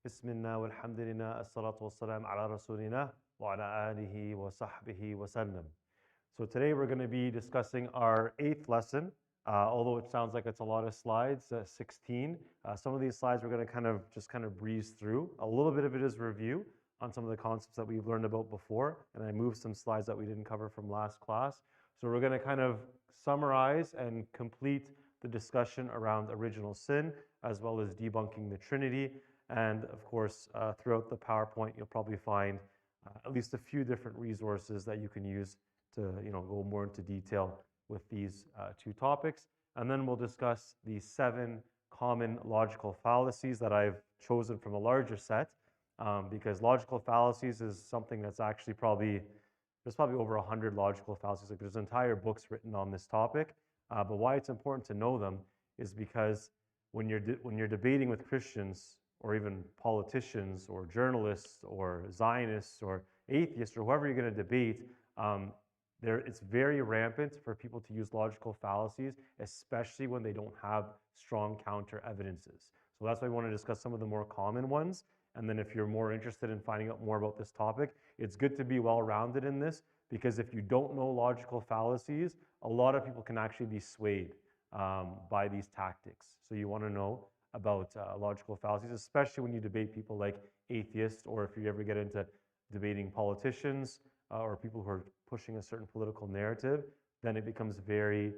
Bismillah walhamdulillah as-salatu was-salam ala rasulina wa ala alihi wa sahbihi wa sallam. So today we're going to be discussing our 8th lesson, although it sounds like it's a lot of slides, 16. Some of these slides we're going to kind of breeze through. A little bit of it is review on some of the concepts that we've learned about before, and I moved some slides that we didn't cover from last class. So we're going to kind of summarize and complete the discussion around original sin, as well as debunking the Trinity. And of course, throughout the PowerPoint, you'll probably find at least a few different resources that you can use to go more into detail with these two topics. And then we'll discuss the 7 common logical fallacies that I've chosen from a larger set, because logical fallacies is something that's actually there's probably over 100 logical fallacies. Like there's entire books written on this topic. But why it's important to know them is because when you're debating with Christians, or even politicians or journalists or Zionists or atheists or whoever you're going to debate, it's very rampant for people to use logical fallacies, especially when they don't have strong counter evidences. So that's why we want to discuss some of the more common ones. And then if you're more interested in finding out more about this topic, it's good to be well-rounded in this, because if you don't know logical fallacies, a lot of people can actually be swayed by these tactics. So you want to know about logical fallacies, especially when you debate people like atheists, or if you ever get into debating politicians or people who are pushing a certain political narrative, then it becomes very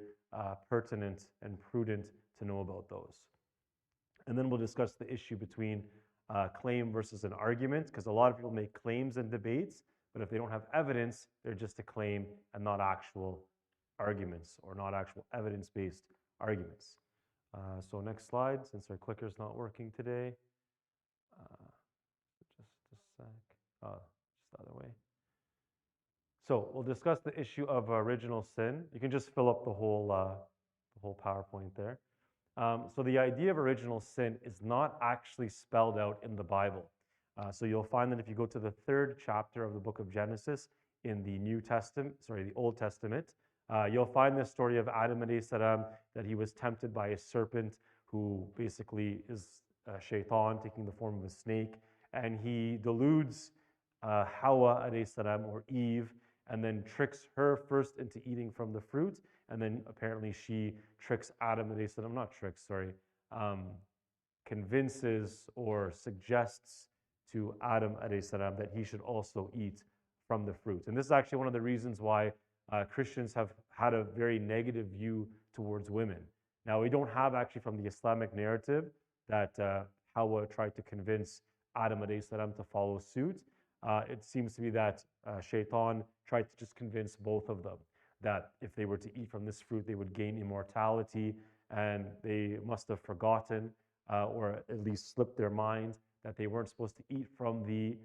pertinent and prudent to know about those. And then we'll discuss the issue between claim versus an argument, because a lot of people make claims in debates, but if they don't have evidence, they're just a claim and not actual arguments, or not actual evidence-based arguments. So next slide, since our clicker's not working today. Just a sec. Just the other way. So we'll discuss the issue of original sin. You can just fill up the whole PowerPoint there. So the idea of original sin is not actually spelled out in the Bible. So you'll find that if you go to the 3rd chapter of the book of Genesis in the the Old Testament, you'll find the story of Adam alayhi salam, that he was tempted by a serpent who basically is shaitan taking the form of a snake, and he deludes Hawa alayhi salam, or Eve, and then tricks her first into eating from the fruit, and then apparently she tricks Adam alayhi salam, not tricks, sorry, convinces or suggests to Adam alayhi salam that he should also eat from the fruit. And this is actually one of the reasons why Christians have had a very negative view towards women. Now, we don't have actually from the Islamic narrative that Hawa tried to convince Adam alayhi salam to follow suit. It seems to be that Shaitan tried to just convince both of them that if they were to eat from this fruit, they would gain immortality, and they must have forgotten or at least slipped their mind that they weren't supposed to eat from the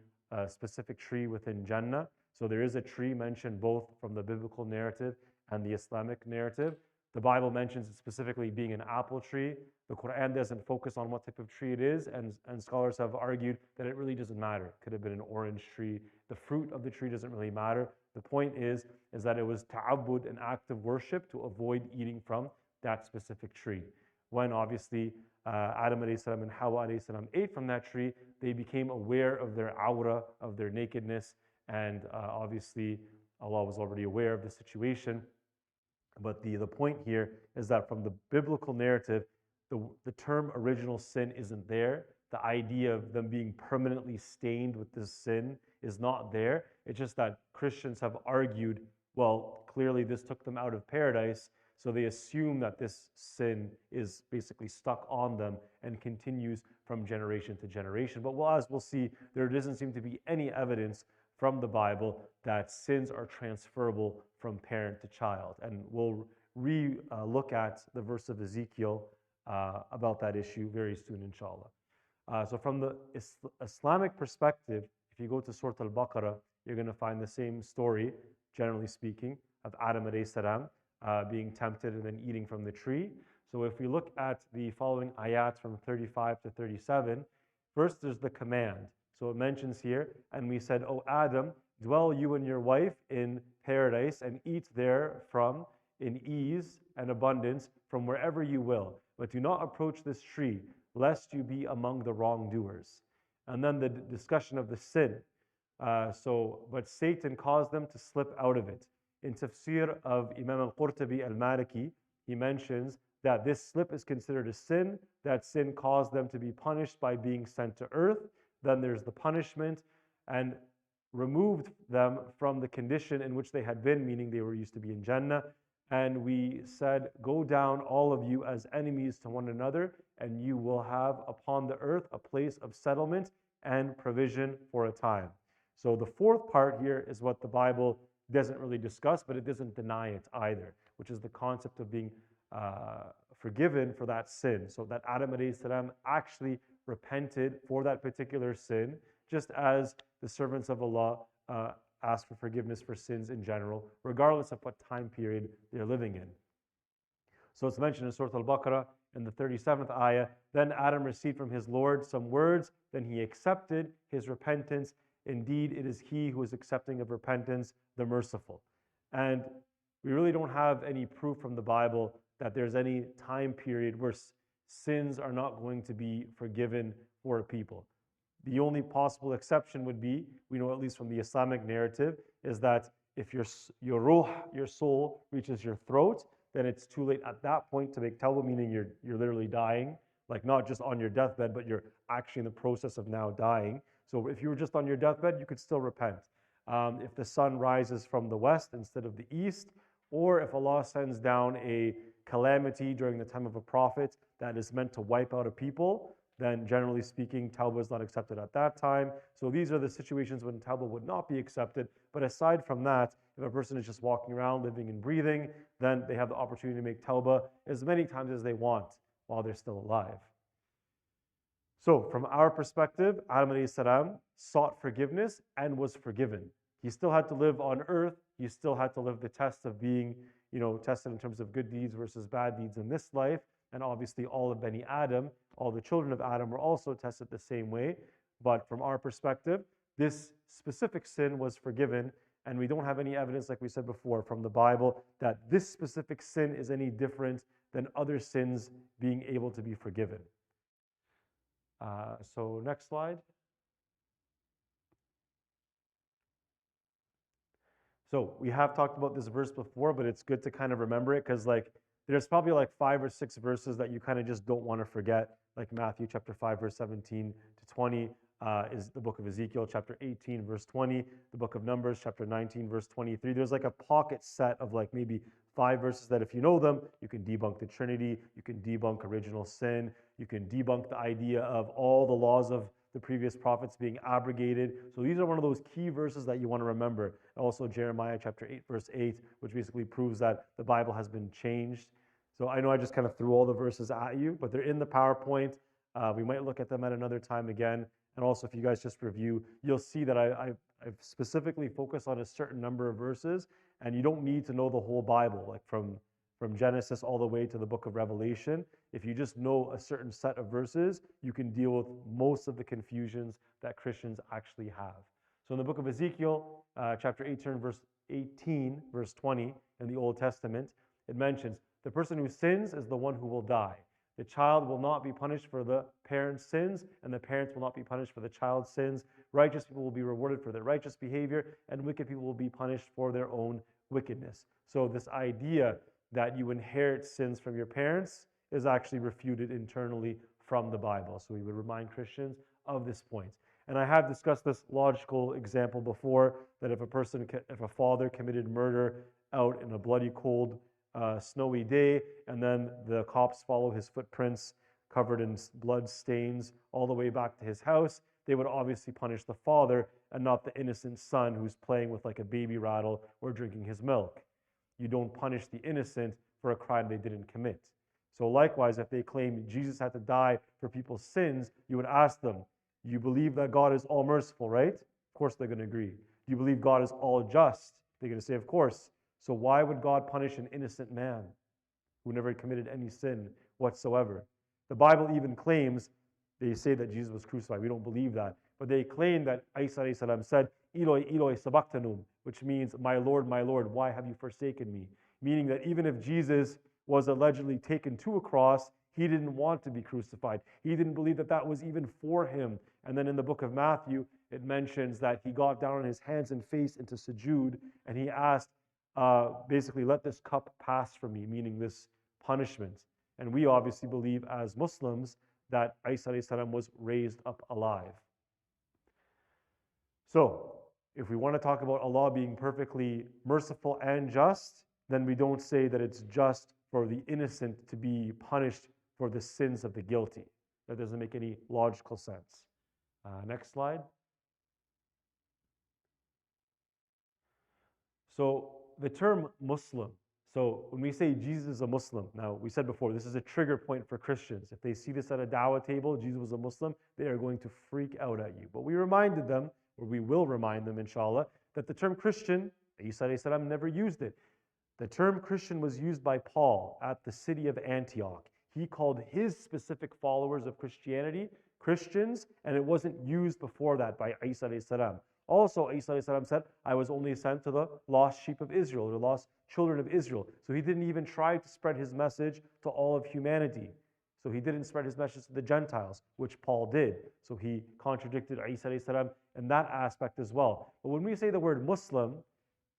specific tree within Jannah. So there is a tree mentioned both from the biblical narrative and the Islamic narrative. The Bible mentions it specifically being an apple tree. The Quran doesn't focus on what type of tree it is, and scholars have argued that it really doesn't matter. It could have been an orange tree. The fruit of the tree doesn't really matter. The point is that it was ta'abbud, an act of worship, to avoid eating from that specific tree. When obviously Adam alayhi salam and Hawa alayhi salam ate from that tree, they became aware of their awra, of their nakedness, and obviously Allah was already aware of the situation. But the point here is that from the biblical narrative, the term original sin isn't there. The idea of them being permanently stained with this sin is not there. It's just that Christians have argued, well, clearly this took them out of paradise, so they assume that this sin is basically stuck on them and continues from generation to generation. But as we'll see, there doesn't seem to be any evidence from the Bible that sins are transferable from parent to child. And we'll look at the verse of Ezekiel about that issue very soon, inshallah. So from the Islamic perspective, if you go to Surah Al-Baqarah, you're going to find the same story, generally speaking, of Adam alayhi salam being tempted and then eating from the tree. So if we look at the following ayat from 35 to 37, first there's the command. So it mentions here, and we said, O Adam, dwell you and your wife in paradise and eat therefrom in ease and abundance from wherever you will. But do not approach this tree, lest you be among the wrongdoers. And then the discussion of the sin. But Satan caused them to slip out of it. In tafsir of Imam al-Qurtubi al-Maliki, he mentions that this slip is considered a sin. That sin caused them to be punished by being sent to earth. Then there's the punishment, and removed them from the condition in which they had been, meaning they were used to be in Jannah. And we said, go down, all of you, as enemies to one another, and you will have upon the earth a place of settlement and provision for a time. So the fourth part here is what the Bible doesn't really discuss, but it doesn't deny it either, which is the concept of being forgiven for that sin. So that Adam alayhi salam actually repented for that particular sin, just as the servants of Allah ask for forgiveness for sins in general, regardless of what time period they're living in. So it's mentioned in Surah Al-Baqarah in the 37th ayah, then Adam received from his Lord some words, then he accepted his repentance. Indeed, it is he who is accepting of repentance, the merciful. And we really don't have any proof from the Bible that there's any time period where sins are not going to be forgiven for people. The only possible exception would be, we know at least from the Islamic narrative, is that if your ruh, your soul, reaches your throat, then it's too late at that point to make tawbah, meaning you're literally dying, like not just on your deathbed, but you're actually in the process of now dying. So if you were just on your deathbed, you could still repent. If the sun rises from the west instead of the east, or if Allah sends down a calamity during the time of a prophet that is meant to wipe out a people, then generally speaking, tawbah is not accepted at that time. So these are the situations when tawbah would not be accepted. But aside from that, if a person is just walking around, living and breathing, then they have the opportunity to make tawbah as many times as they want while they're still alive. So from our perspective, Adam alayhi salam sought forgiveness and was forgiven. He still had to live on earth. He still had to live the test of being, tested in terms of good deeds versus bad deeds in this life. And obviously all of Bani Adam, all the children of Adam were also tested the same way. But from our perspective, this specific sin was forgiven, and we don't have any evidence, like we said before, from the Bible that this specific sin is any different than other sins being able to be forgiven. So next slide. So we have talked about this verse before, but it's good to kind of remember it because there's probably 5 or 6 verses that you kind of just don't want to forget, like Matthew chapter 5, verse 17 to 20 is the book of Ezekiel, chapter 18, verse 20, the book of Numbers, chapter 19, verse 23. There's a pocket set of maybe 5 verses that if you know them, you can debunk the Trinity, you can debunk original sin, you can debunk the idea of all the laws of the previous prophets being abrogated. So these are one of those key verses that you want to remember. Also Jeremiah chapter 8, verse 8, which basically proves that the Bible has been changed. So I know I just kind of threw all the verses at you, but they're in the PowerPoint. We might look at them at another time again. And also if you guys just review, you'll see that I've specifically focused on a certain number of verses, and you don't need to know the whole Bible, from Genesis all the way to the book of Revelation. If you just know a certain set of verses, you can deal with most of the confusions that Christians actually have. So in the book of Ezekiel, chapter 18, verse 20 in the Old Testament, it mentions, the person who sins is the one who will die. The child will not be punished for the parent's sins, and the parents will not be punished for the child's sins. Righteous people will be rewarded for their righteous behavior, and wicked people will be punished for their own wickedness. So this idea that you inherit sins from your parents is actually refuted internally from the Bible. So we would remind Christians of this point. And I have discussed this logical example before, that if a father committed murder out in a bloody cold snowy day, and then the cops follow his footprints covered in blood stains all the way back to his house, they would obviously punish the father and not the innocent son who's playing with a baby rattle or drinking his milk. You don't punish the innocent for a crime they didn't commit. So likewise, if they claim Jesus had to die for people's sins, you would ask them, you believe that God is all merciful, right? Of course they're going to agree. Do you believe God is all just? They're going to say, of course. So why would God punish an innocent man who never committed any sin whatsoever? The Bible even claims, they say that Jesus was crucified. We don't believe that. But they claim that Isa alayhi salam said, Eloi, Eloi, sabachthani, which means, my Lord, why have you forsaken me? Meaning that even if Jesus was allegedly taken to a cross, he didn't want to be crucified. He didn't believe that that was even for him. And then in the book of Matthew, it mentions that he got down on his hands and face into sujood, and he asked, basically, let this cup pass from me, meaning this punishment. And we obviously believe as Muslims that Isa alayhi salam was raised up alive. So, if we want to talk about Allah being perfectly merciful and just, then we don't say that it's just for the innocent to be punished for the sins of the guilty. That doesn't make any logical sense. Next slide. So the term Muslim, so when we say Jesus is a Muslim, now we said before, this is a trigger point for Christians. If they see this at a dawah table, Jesus was a Muslim, they are going to freak out at you. But we reminded them, or we will remind them inshallah, that the term Christian, Isa alayhi salam never used it. The term Christian was used by Paul at the city of Antioch. He called his specific followers of Christianity Christians, and it wasn't used before that by Isa alayhi salam. Also, Isa alayhi salam said, I was only sent to the lost sheep of Israel, or the lost children of Israel. So he didn't even try to spread his message to all of humanity. So he didn't spread his message to the Gentiles, which Paul did. So he contradicted Isa alayhi salam in that aspect as well. But when we say the word Muslim,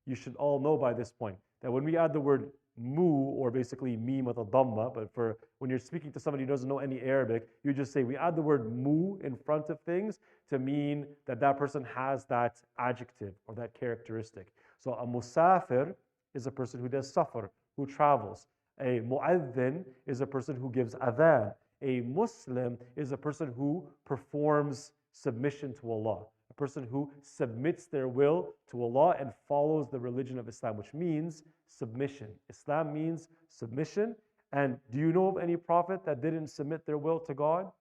you should all know by this point that when we add the word mu, or basically meme with a dhamma, but for when you're speaking to somebody who doesn't know any Arabic, you just say, we add the word mu in front of things to mean that that person has that adjective or that characteristic. So a musafir is a person who does safar, who travels. A mu'adhin is a person who gives adhan. A Muslim is a person who performs submission to Allah. A person who submits their will to Allah and follows the religion of Islam, which means submission. Islam means submission. And do you know of any prophet that didn't submit their will to God?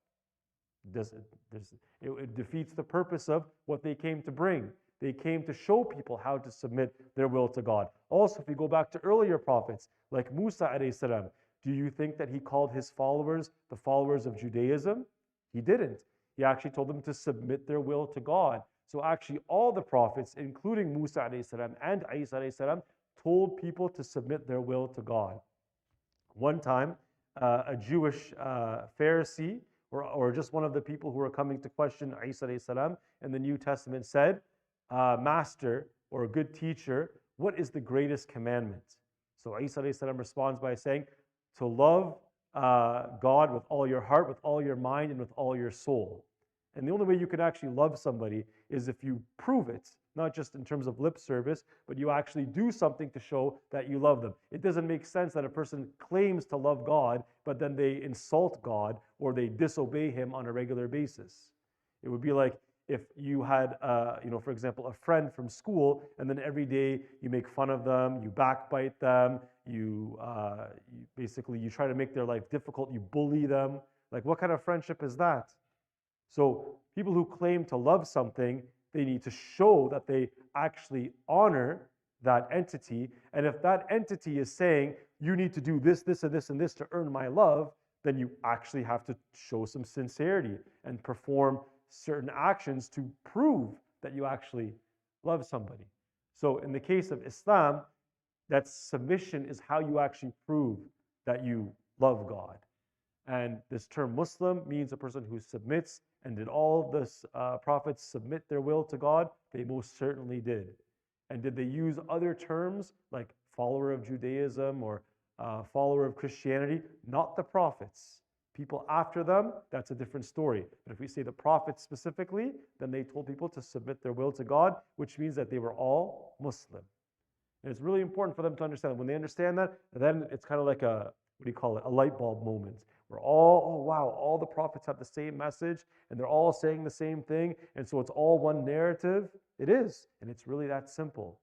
It defeats the purpose of what they came to bring. They came to show people how to submit their will to God. Also, if we go back to earlier prophets, like Musa alayhi salam, do you think that he called his followers the followers of Judaism? He didn't. He actually told them to submit their will to God. So actually all the prophets, including Musa alayhi salam and Isa alayhi salam, told people to submit their will to God. One time, a Jewish Pharisee, or just one of the people who were coming to question Isa alayhi salam in the New Testament said, Master, or a good teacher, what is the greatest commandment? So Isa alayhi salam responds by saying, to love God with all your heart, with all your mind, and with all your soul. And the only way you can actually love somebody is if you prove it, not just in terms of lip service, but you actually do something to show that you love them. It doesn't make sense that a person claims to love God, but then they insult God or they disobey Him on a regular basis. It would be like if you had, for example, a friend from school, and then every day you make fun of them, you backbite them, you try to make their life difficult, you bully them. Like, what kind of friendship is that? So people who claim to love something, they need to show that they actually honor that entity. And if that entity is saying, you need to do this, this, and this, and this to earn my love, then you actually have to show some sincerity and perform certain actions to prove that you actually love somebody. So in the case of Islam, that submission is how you actually prove that you love God. And this term Muslim means a person who submits. And did all the prophets submit their will to God? They most certainly did. And did they use other terms like follower of Judaism or follower of Christianity? Not the prophets. People after them, that's a different story. But if we say the prophets specifically, then they told people to submit their will to God, which means that they were all Muslim. And it's really important for them to understand. When they understand that, then it's kind of like a light bulb moment. We're all, oh wow, all the prophets have the same message and they're all saying the same thing, and so it's all one narrative. It is, and it's really that simple.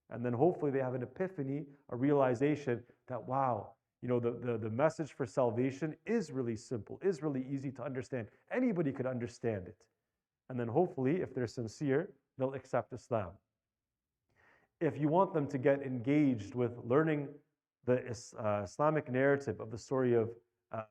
And then hopefully they have an epiphany, a realization that, wow, the message for salvation is really simple, is really easy to understand. Anybody could understand it. And then hopefully, if they're sincere, they'll accept Islam. If you want them to get engaged with learning the Islamic narrative of the story of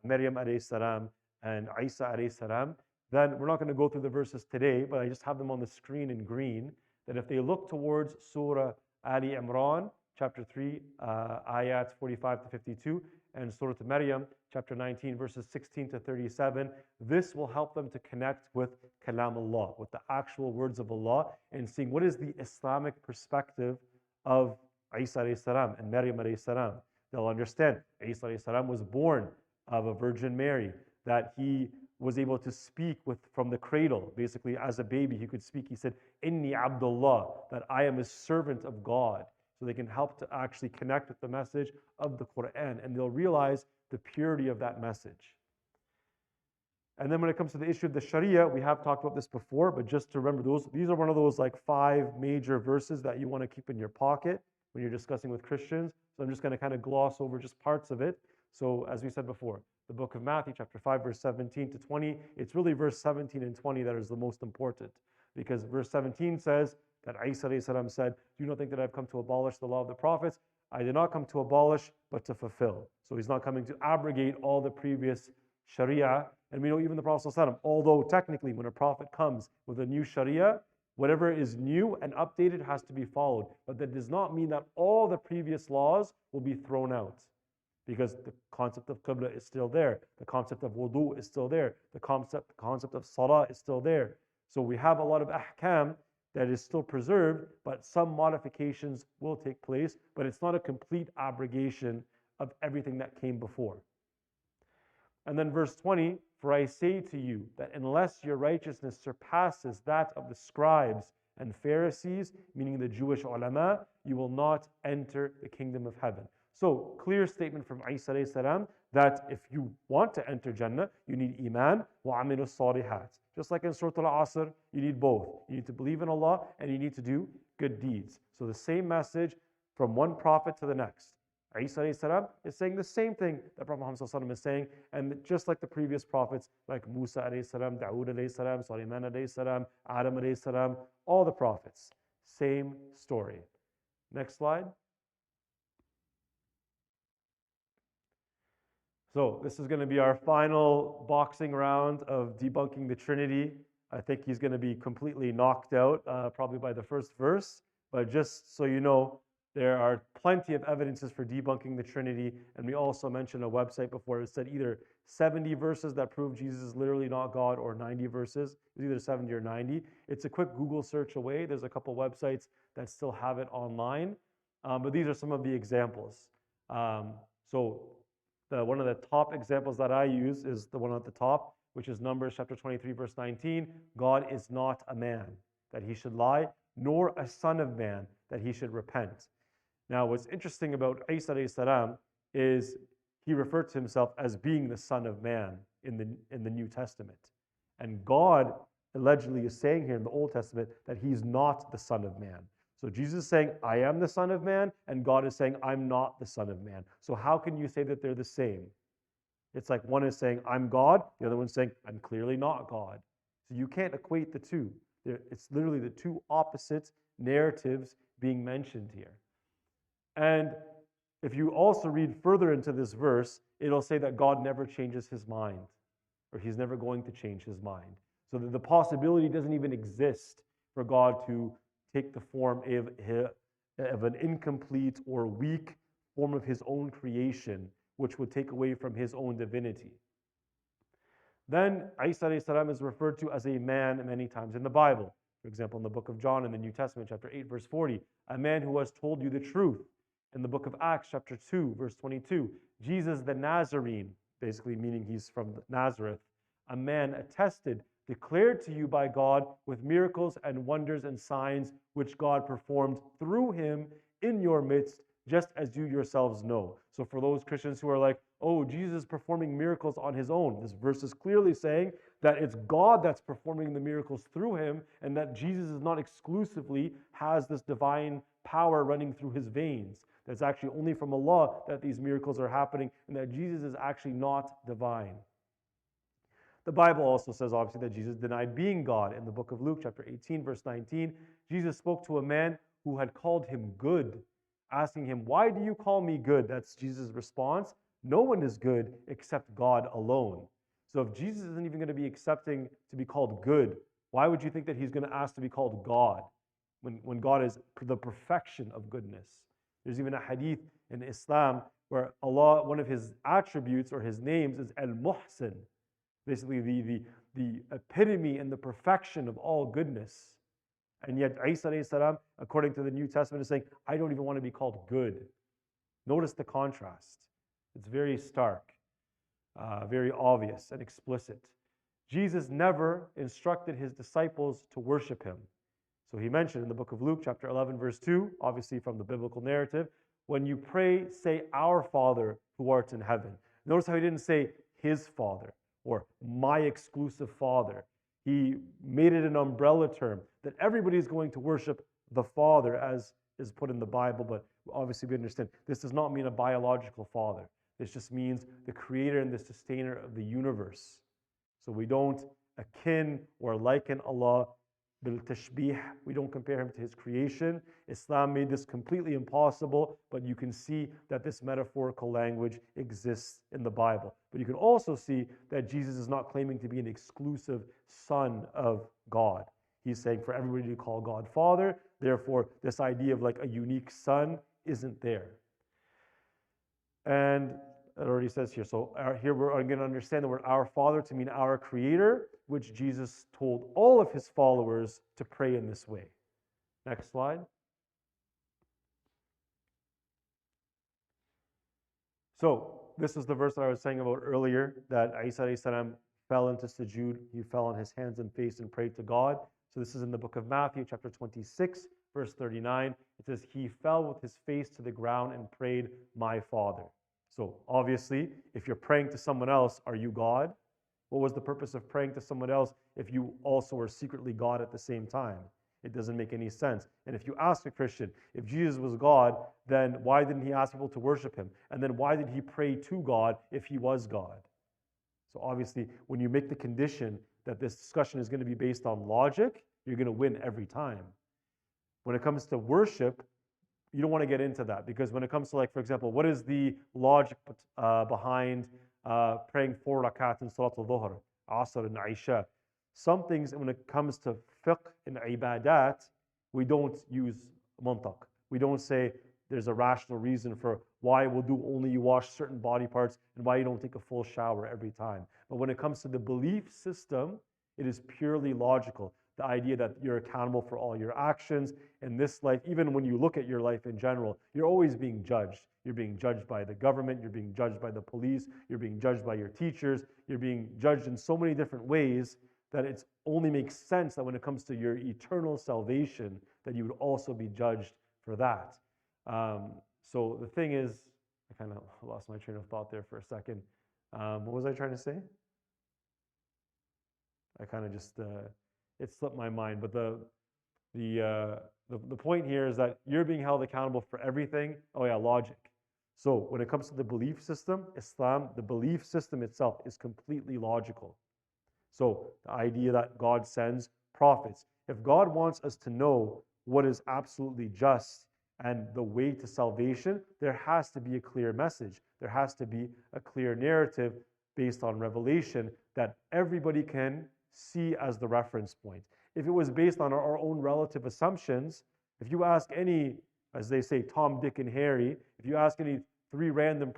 Maryam alayhi salam and Isa alayhi salam, then we're not going to go through the verses today, but I just have them on the screen in green, that if they look towards Surah Ali Imran, chapter 3, ayats 45 to 52, and Surah Maryam, chapter 19, verses 16 to 37. This will help them to connect with Kalam Allah, with the actual words of Allah, and seeing what is the Islamic perspective of Isa alayhi salam and Maryam alayhi salam. They'll understand Isa alayhi salam was born of a Virgin Mary, that he was able to speak from the cradle. Basically, as a baby, he could speak. He said, Inni Abdullah, that I am a servant of God. So they can help to actually connect with the message of the Quran, and they'll realize the purity of that message. And then when it comes to the issue of the Sharia, we have talked about this before, but just to remember, these are one of those like 5 major verses that you want to keep in your pocket when you're discussing with Christians. So I'm just going to kind of gloss over just parts of it. So as we said before, the book of Matthew, chapter 5, verse 17 to 20, it's really verse 17 and 20 that is the most important. Because verse 17 says that Isa alayhi salam said, do you not think that I've come to abolish the law of the prophets? I did not come to abolish, but to fulfill. So he's not coming to abrogate all the previous Sharia. And we know even the Prophet ﷺ, although technically when a prophet comes with a new Sharia, whatever is new and updated has to be followed. But that does not mean that all the previous laws will be thrown out. Because the concept of Qibla is still there. The concept of wudu is still there. The concept of salah is still there. So we have a lot of ahkam that is still preserved, but some modifications will take place, but it's not a complete abrogation of everything that came before. And then verse 20, for I say to you that unless your righteousness surpasses that of the scribes and Pharisees, meaning the Jewish ulama, you will not enter the kingdom of heaven. So, clear statement from Isa alayhi salam that if you want to enter Jannah, you need Iman wa amilu salihat. Just like in Surah Al-Asr, you need both. You need to believe in Allah and you need to do good deeds. So the same message from one prophet to the next. Isa alayhi salam is saying the same thing that Prophet Muhammad is saying, and just like the previous prophets, like Musa alayhi salam, Dawood alayhi salam, Sulaiman alayhi salam, Adam alayhi salam, all the prophets, same story. Next slide. So this is going to be our final boxing round of debunking the Trinity. I think he's going to be completely knocked out probably by the first verse. But just so you know, there are plenty of evidences for debunking the Trinity. And we also mentioned a website before. It said either 70 verses that prove Jesus is literally not God or 90 verses. It's either 70 or 90. It's a quick Google search away. There's a couple websites that still have it online. But these are some of the examples. One of the top examples that I use is the one at the top, which is Numbers chapter 23, verse 19. God is not a man that he should lie, nor a son of man that he should repent. Now, what's interesting about Isa alayhi salam is he referred to himself as being the son of man in the New Testament. And God allegedly is saying here in the Old Testament that he's not the son of man. So Jesus is saying, I am the Son of Man, and God is saying, I'm not the Son of Man. So how can you say that they're the same? It's like one is saying, I'm God, the other one's saying, I'm clearly not God. So you can't equate the two. It's literally the two opposite narratives being mentioned here. And if you also read further into this verse, it'll say that God never changes his mind, or he's never going to change his mind. So that the possibility doesn't even exist for God to take the form of an incomplete or weak form of his own creation, which would take away from his own divinity. Then Isa alayhi salam is referred to as a man many times in the Bible. For example, in the book of John in the New Testament, chapter 8, verse 40, a man who has told you the truth. In the book of Acts, chapter 2, verse 22, Jesus the Nazarene, basically meaning he's from Nazareth, a man attested, declared to you by God with miracles and wonders and signs which God performed through him in your midst, just as you yourselves know. So for those Christians who are like, oh, Jesus is performing miracles on his own, this verse is clearly saying that it's God that's performing the miracles through him, and that Jesus is not exclusively has this divine power running through his veins. That's actually only from Allah that these miracles are happening, and that Jesus is actually not divine. The Bible also says, obviously, that Jesus denied being God. In the book of Luke, chapter 18, verse 19, Jesus spoke to a man who had called him good, asking him, why do you call me good? That's Jesus' response. No one is good except God alone. So if Jesus isn't even going to be accepting to be called good, why would you think that he's going to ask to be called God when God is the perfection of goodness? There's even a hadith in Islam, where Allah, one of His attributes or His names is Al-Muhsin, basically the epitome and the perfection of all goodness. And yet Isa alayhi salam, according to the New Testament, is saying, I don't even want to be called good. Notice the contrast. It's very stark, very obvious and explicit. Jesus never instructed His disciples to worship Him. So He mentioned in the book of Luke, chapter 11, verse 2, obviously from the biblical narrative, when you pray, say, Our Father who art in heaven. Notice how He didn't say His Father or my exclusive Father. He made it an umbrella term that everybody is going to worship the Father, as is put in the Bible, but obviously we understand this does not mean a biological father. This just means the creator and the sustainer of the universe. So we don't akin or liken Allah bil tashbih. We don't compare Him to His creation. Islam made this completely impossible, but you can see that this metaphorical language exists in the Bible. But you can also see that Jesus is not claiming to be an exclusive son of God. He's saying for everybody to call God Father, therefore this idea of like a unique son isn't there. And it already says here, so here we're going to understand the word Our Father to mean our Creator, which Jesus told all of His followers to pray in this way. Next slide. So this is the verse that I was saying about earlier, that Isa alayhi salam fell into sujood. He fell on his hands and face and prayed to God. So this is in the book of Matthew, chapter 26, verse 39. It says, He fell with His face to the ground and prayed, My Father. So obviously, if you're praying to someone else, are you God? What was the purpose of praying to someone else if you also are secretly God at the same time? It doesn't make any sense. And if you ask a Christian, if Jesus was God, then why didn't He ask people to worship Him? And then why did He pray to God if He was God? So obviously, when you make the condition that this discussion is going to be based on logic, you're going to win every time. When it comes to worship, you don't want to get into that, because when it comes to, like, for example, what is the logic behind praying 4 rakat in Salat al-Dhuhr, Asr and Isha? Some things, when it comes to fiqh and ibadat, we don't use mantaq. We don't say there's a rational reason for why we'll do only you wash certain body parts and why you don't take a full shower every time. But when it comes to the belief system, it is purely logical. The idea that you're accountable for all your actions in this life, even when you look at your life in general, you're always being judged. You're being judged by the government, you're being judged by the police, you're being judged by your teachers, you're being judged in so many different ways that it only makes sense that when it comes to your eternal salvation, that you would also be judged for that. So the thing is, I kind of lost my train of thought there for a second. What was I trying to say? I kind of just, it slipped my mind. But the point here is that you're being held accountable for everything. Oh yeah, logic. So when it comes to the belief system, Islam, the belief system itself is completely logical. So the idea that God sends prophets. If God wants us to know what is absolutely just and the way to salvation, there has to be a clear message. There has to be a clear narrative based on revelation that everybody can see as the reference point. If it was based on our own relative assumptions, if you ask any, as they say, Tom, Dick, and Harry, if you ask any three random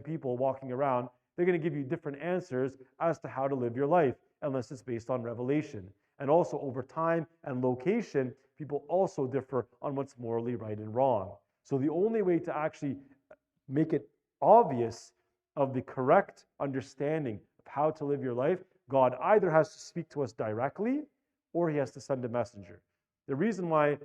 people walking around, they're going to give you different answers as to how to live your life, unless it's based on revelation. And also over time and location, people also differ on what's morally right and wrong. So the only way to actually make it obvious of the correct understanding of how to live your life, God either has to speak to us directly or He has to send a messenger. The reason why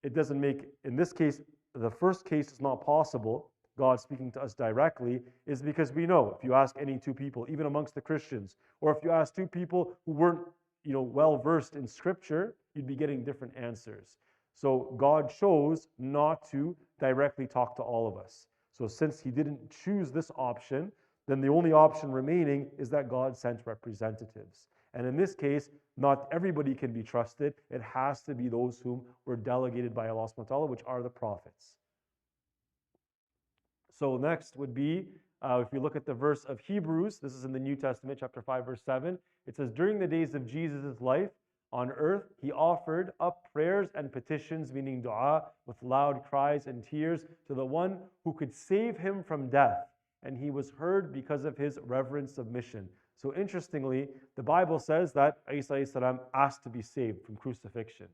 it doesn't make, in this case, the first case is not possible, God speaking to us directly, is because we know if you ask any two people, even amongst the Christians, or if you ask two people who weren't well versed in Scripture, you'd be getting different answers. So God chose not to directly talk to all of us. So since He didn't choose this option, then the only option remaining is that God sent representatives. And in this case, not everybody can be trusted. It has to be those whom were delegated by Allah subhanahu wa ta'ala, which are the prophets. So next would be, if you look at the verse of Hebrews, this is in the New Testament, chapter 5, verse 7, it says, during the days of Jesus' life, On earth, he offered up prayers and petitions, meaning dua, with loud cries and tears, to the one who could save him from death. And he was heard because of his reverent submission. So interestingly, the Bible says that Isa salam asked to be saved from crucifixion.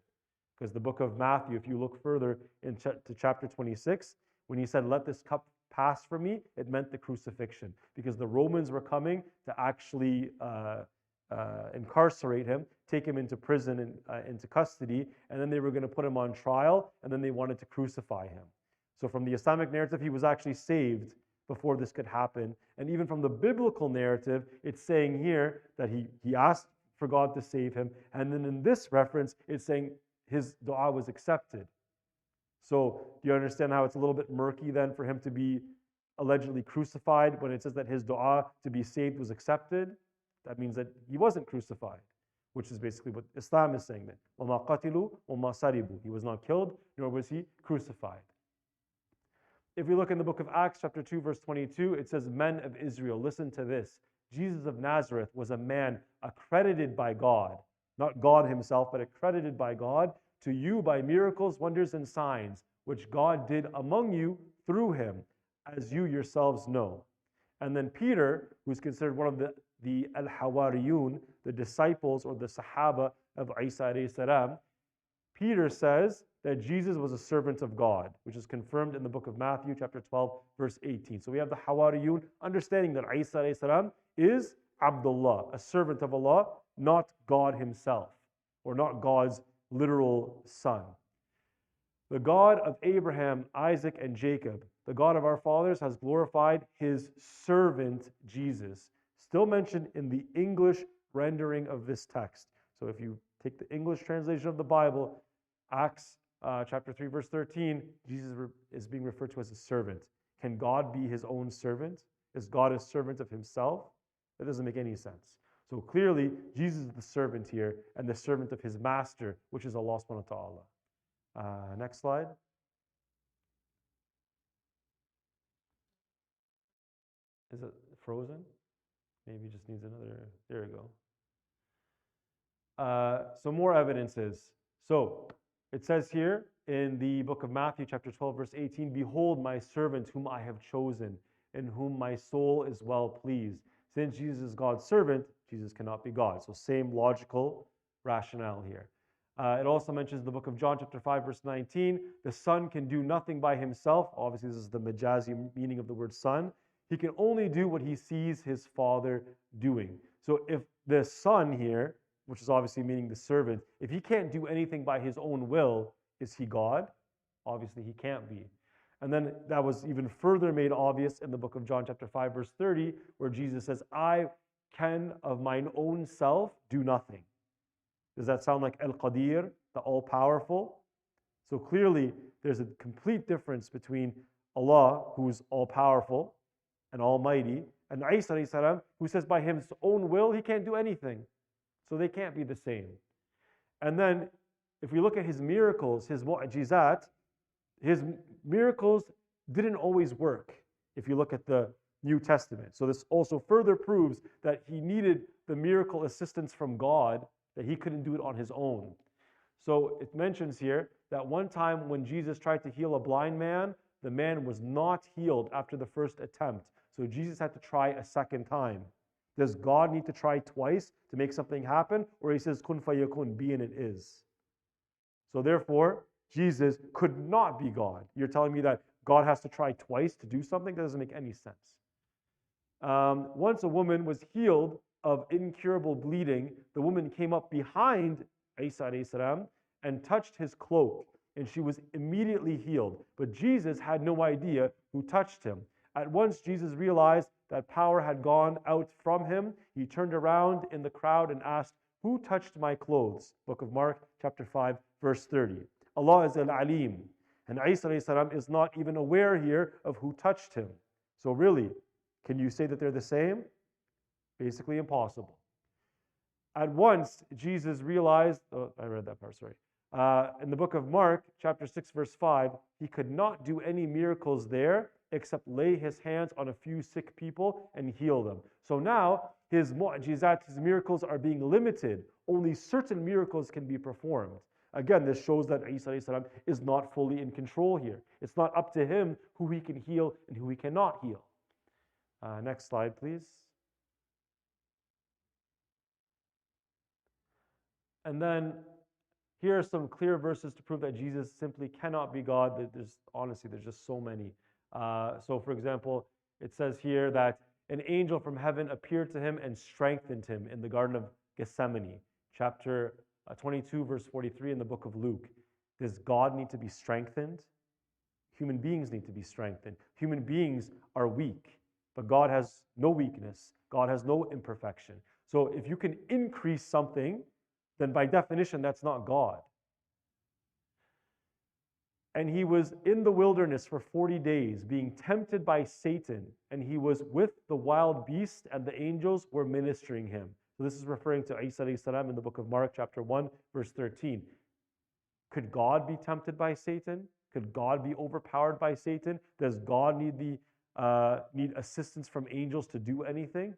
Because the book of Matthew, if you look further into chapter 26, when he said, "Let this cup pass from me," it meant the crucifixion. Because the Romans were coming to actually incarcerate him, take him into prison and into custody, and then they were going to put him on trial, and then they wanted to crucify him. So from the Islamic narrative, he was actually saved before this could happen. And even from the biblical narrative, it's saying here that he asked for God to save him. And then in this reference, it's saying his dua was accepted. So do you understand how it's a little bit murky then for him to be allegedly crucified when it says that his dua to be saved was accepted? That means that he wasn't crucified, which is basically what Islam is saying then. وَمَا قَتِلُوا وَمَا صَلِبُوا. He was not killed, nor was he crucified. If we look in the book of Acts, chapter 2, verse 22, it says, "Men of Israel, listen to this. Jesus of Nazareth was a man accredited by God," not God himself, but accredited by God, "to you by miracles, wonders, and signs, which God did among you through him, as you yourselves know." And then Peter, who's considered one of the al-Hawariyun, the disciples or the Sahaba of Isa alayhi salam, Peter says that Jesus was a servant of God, which is confirmed in the book of Matthew, chapter 12, verse 18. So we have the Hawariyun understanding that Isa alayhi salam is Abdullah, a servant of Allah, not God himself, or not God's literal son. The God of Abraham, Isaac, and Jacob, the God of our fathers, has glorified his servant Jesus, still mentioned in the English rendering of this text. So if you take the English translation of the Bible, Acts chapter 3, verse 13, Jesus is being referred to as a servant. Can God be his own servant? Is God a servant of himself? That doesn't make any sense. So clearly, Jesus is the servant here and the servant of his master, which is Allah subhanahu wa ta'ala. Next slide. Is it frozen? Maybe it just needs another. There we go. So more evidences. So it says here in the book of Matthew, chapter 12, verse 18, "Behold my servant whom I have chosen, in whom my soul is well pleased." Since Jesus is God's servant, Jesus cannot be God. So same logical rationale here. It also mentions the book of John, chapter 5, verse 19, "The Son can do nothing by himself." Obviously, this is the majazi meaning of the word Son. "He can only do what he sees his Father doing." So if the Son here, which is obviously meaning the servant, if he can't do anything by his own will, is he God? Obviously, he can't be. And then that was even further made obvious in the book of John, chapter 5, verse 30, where Jesus says, "I can of mine own self do nothing." Does that sound like Al-Qadir, the all-powerful? So clearly, there's a complete difference between Allah, who's all-powerful and almighty, and Isa alayhi salam, who says by his own will, he can't do anything. So they can't be the same. And then, if we look at his miracles, his mu'jizat, his miracles didn't always work, if you look at the New Testament. So this also further proves that he needed the miracle assistance from God, that he couldn't do it on his own. So it mentions here that one time when Jesus tried to heal a blind man, the man was not healed after the first attempt. So Jesus had to try a second time. Does God need to try twice to make something happen? Or he says, "Kun fayakun," be and it is. So therefore, Jesus could not be God. You're telling me that God has to try twice to do something? That doesn't make any sense. Once a woman was healed of incurable bleeding, the woman came up behind Isa alayhi salam and touched his cloak, and she was immediately healed. But Jesus had no idea who touched him. At once Jesus realized that power had gone out from him. He turned around in the crowd and asked, "Who touched my clothes?" Book of Mark, chapter 5, verse 30. Allah is Al-Alim, and Isa alayhi salam is not even aware here of who touched him. So really, can you say that they're the same? Basically impossible. At once, Jesus realized, I read that part, sorry. In the book of Mark, chapter 6, verse 5, he could not do any miracles there except lay his hands on a few sick people and heal them. So now, his mu'jizat, his miracles are being limited. Only certain miracles can be performed. Again, this shows that Isa alayhi salam is not fully in control here. It's not up to him who he can heal and who he cannot heal. Next slide, please. And then here are some clear verses to prove that Jesus simply cannot be God. There's just so many. So for example, it says here that an angel from heaven appeared to him and strengthened him in the Garden of Gethsemane, chapter 22, verse 43 in the book of Luke. Does God need to be strengthened? Human beings need to be strengthened. Human beings are weak, but God has no weakness. God has no imperfection. So if you can increase something, then by definition, that's not God. And he was in the wilderness for 40 days, being tempted by Satan, and he was with the wild beast, and the angels were ministering him. So this is referring to Isa alayhi salam in the book of Mark, chapter 1, verse 13. Could God be tempted by Satan? Could God be overpowered by Satan? Does God need assistance from angels to do anything?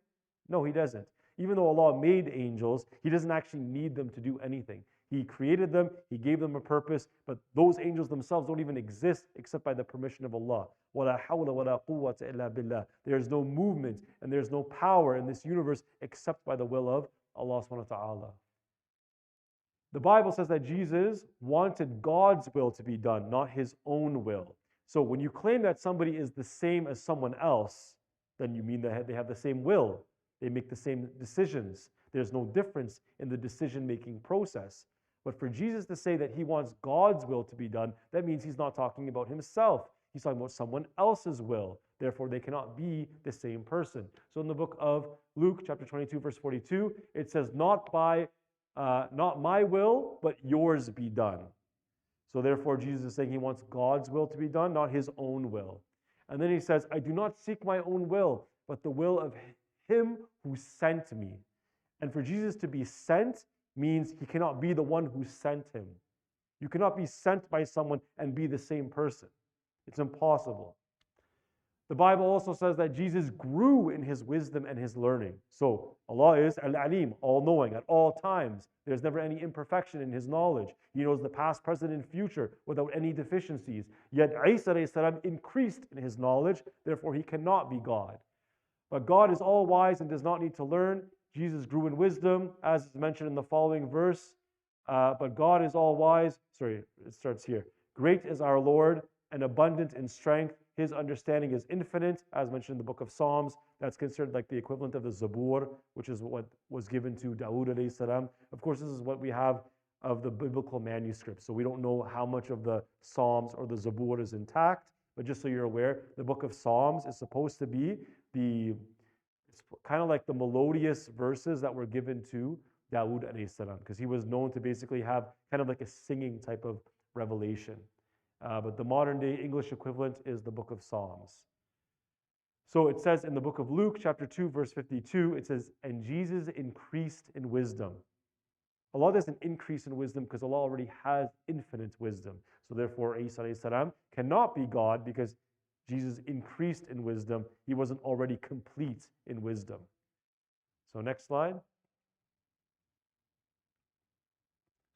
No, he doesn't. Even though Allah made angels, he doesn't actually need them to do anything. He created them, he gave them a purpose, but those angels themselves don't even exist except by the permission of Allah. وَلَا حَوْلَ وَلَا قُوَّةَ إِلَّا بِاللَّهِ. There's no movement and there's no power in this universe except by the will of Allah subhanahu wa ta'ala. The Bible says that Jesus wanted God's will to be done, not his own will. So when you claim that somebody is the same as someone else, then you mean that they have the same will. They make the same decisions. There's no difference in the decision-making process. But for Jesus to say that he wants God's will to be done, that means he's not talking about himself. He's talking about someone else's will. Therefore, they cannot be the same person. So in the book of Luke, chapter 22, verse 42, it says, not my will, but yours be done. So therefore, Jesus is saying he wants God's will to be done, not his own will. And then he says, I do not seek my own will, but the will of him who sent me. And for Jesus to be sent means he cannot be the one who sent him. You cannot be sent by someone and be the same person. It's impossible. The Bible also says that Jesus grew in his wisdom and his learning. So Allah is Al-Alim, all-knowing at all times. There's never any imperfection in his knowledge. He knows the past, present, and future without any deficiencies. Yet Isa alayhi salam increased in his knowledge, therefore he cannot be God. But God is all-wise and does not need to learn. Jesus grew in wisdom, as is mentioned in the following verse. But God is all-wise. Sorry, it starts here. Great is our Lord and abundant in strength. His understanding is infinite, as mentioned in the book of Psalms. That's considered like the equivalent of the Zabur, which is what was given to Dawood alayhi salam. Of course, this is what we have of the biblical manuscripts. So we don't know how much of the Psalms or the Zabur is intact. But just so you're aware, the book of Psalms is supposed to be it's kind of like the melodious verses that were given to Dawood alayhi salam, because he was known to basically have kind of like a singing type of revelation. But the modern day English equivalent is the book of Psalms. So it says in the book of Luke, chapter 2, verse 52, it says, and Jesus increased in wisdom. Allah doesn't increase in wisdom because Allah already has infinite wisdom. So therefore, Isa alayhi salam cannot be God because Jesus increased in wisdom. He wasn't already complete in wisdom. So next slide.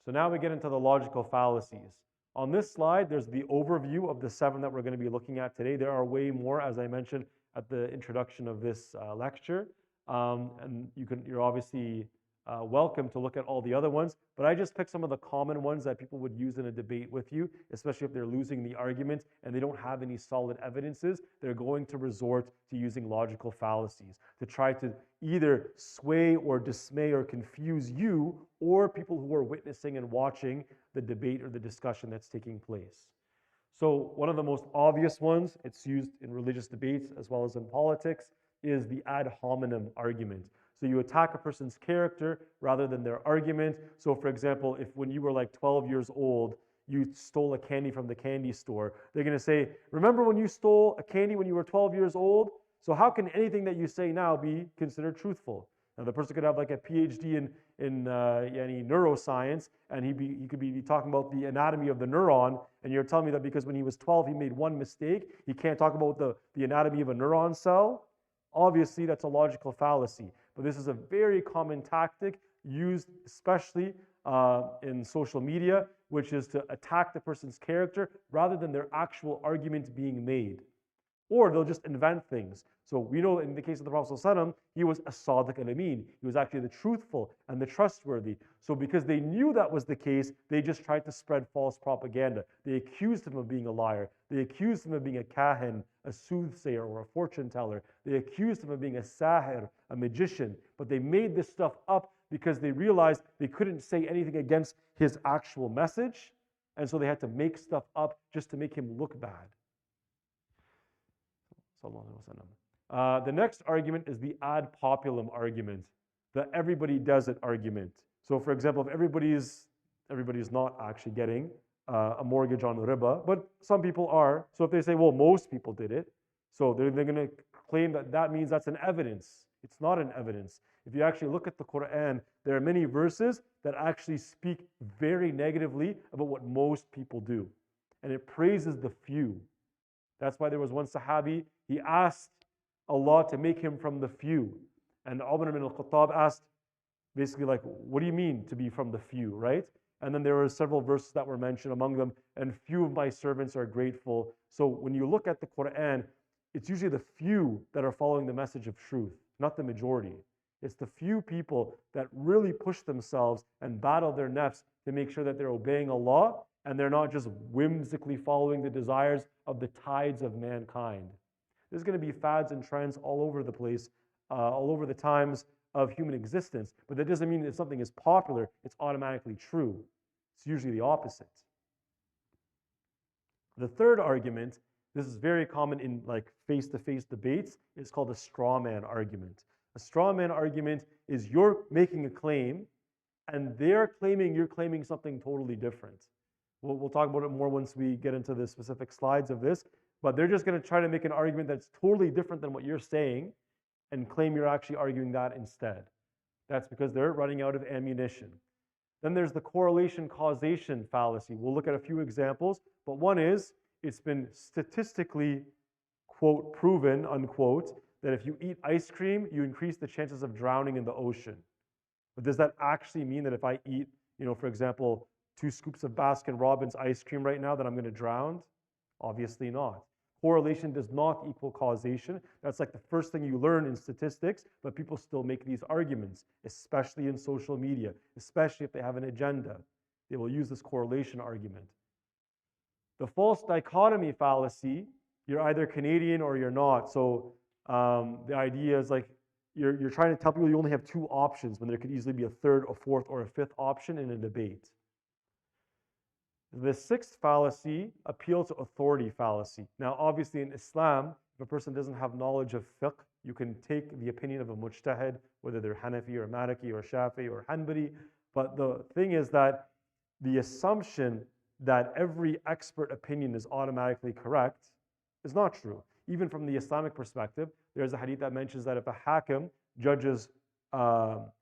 So now we get into the logical fallacies. On this slide, there's the overview of the 7 that we're going to be looking at today. There are way more, as I mentioned at the introduction of this lecture. And you're obviously welcome to look at all the other ones, but I just picked some of the common ones that people would use in a debate with you, especially if they're losing the argument and they don't have any solid evidences. They're going to resort to using logical fallacies to try to either sway or dismay or confuse you or people who are witnessing and watching the debate or the discussion that's taking place. So one of the most obvious ones, it's used in religious debates as well as in politics, is the ad hominem argument. So you attack a person's character rather than their argument. So for example, if when you were like 12 years old, you stole a candy from the candy store, they're going to say, remember when you stole a candy when you were 12 years old? So how can anything that you say now be considered truthful? Now the person could have like a PhD in neuroscience, and he could be talking about the anatomy of the neuron, and you're telling me that because when he was 12 he made one mistake, he can't talk about the anatomy of a neuron cell? Obviously, that's a logical fallacy. But this is a very common tactic used especially in social media, which is to attack the person's character rather than their actual argument being made. Or they'll just invent things. So we know in the case of the Prophet ﷺ, he was as-sadiq al-amin. He was actually the truthful and the trustworthy. So because they knew that was the case, they just tried to spread false propaganda. They accused him of being a liar. They accused him of being a kahin, a soothsayer, or a fortune teller. They accused him of being a sahir, a magician. But they made this stuff up because they realized they couldn't say anything against his actual message. And so they had to make stuff up just to make him look bad. The next argument is the ad populum argument, the everybody does it argument. So for example, if everybody's not actually getting a mortgage on riba, but some people are. So if they say, well, most people did it, so they're going to claim that that means that's an evidence. It's not an evidence. If you actually look at the Quran, there are many verses that actually speak very negatively about what most people do. And it praises the few. That's why there was one Sahabi, he asked Allah to make him from the few. And Umar ibn al-Khattab asked, basically like, what do you mean to be from the few, right? And then there were several verses that were mentioned among them, and few of my servants are grateful. So when you look at the Quran, it's usually the few that are following the message of truth, not the majority. It's the few people that really push themselves and battle their nafs to make sure that they're obeying Allah and they're not just whimsically following the desires of the tides of mankind. There's going to be fads and trends all over the place, all over the times of human existence, but that doesn't mean if something is popular, it's automatically true. It's usually the opposite. The third argument, this is very common in like face-to-face debates, is called a straw man argument. A straw man argument is you're making a claim and they're claiming you're claiming something totally different. We'll talk about it more once we get into the specific slides of this, but they're just going to try to make an argument that's totally different than what you're saying and claim you're actually arguing that instead. That's because they're running out of ammunition. Then there's the correlation causation fallacy. We'll look at a few examples, but one is it's been statistically, quote, proven, unquote, that if you eat ice cream, you increase the chances of drowning in the ocean. But does that actually mean that if I eat, for example, 2 scoops of Baskin-Robbins ice cream right now that I'm going to drown? Obviously not. Correlation does not equal causation. That's like the first thing you learn in statistics, but people still make these arguments, especially in social media, especially if they have an agenda. They will use this correlation argument. The false dichotomy fallacy, you're either Canadian or you're not. So the idea is like you're trying to tell people you only have 2 options when there could easily be a third, a fourth, or a fifth option in a debate. The sixth fallacy, appeal to authority fallacy. Now, obviously in Islam, if a person doesn't have knowledge of fiqh, you can take the opinion of a mujtahid, whether they're Hanafi or Maliki or Shafi or Hanbali. But the thing is that the assumption that every expert opinion is automatically correct is not true. Even from the Islamic perspective, there's a hadith that mentions that if a hakim judges if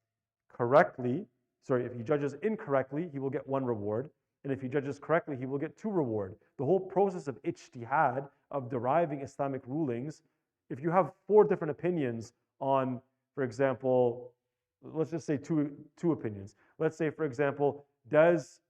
he judges incorrectly, he will get 1 reward. And if he judges correctly, he will get 2 reward. The whole process of ijtihad, of deriving Islamic rulings, if you have 4 different opinions on, for example, let's just say two opinions. Let's say, for example, does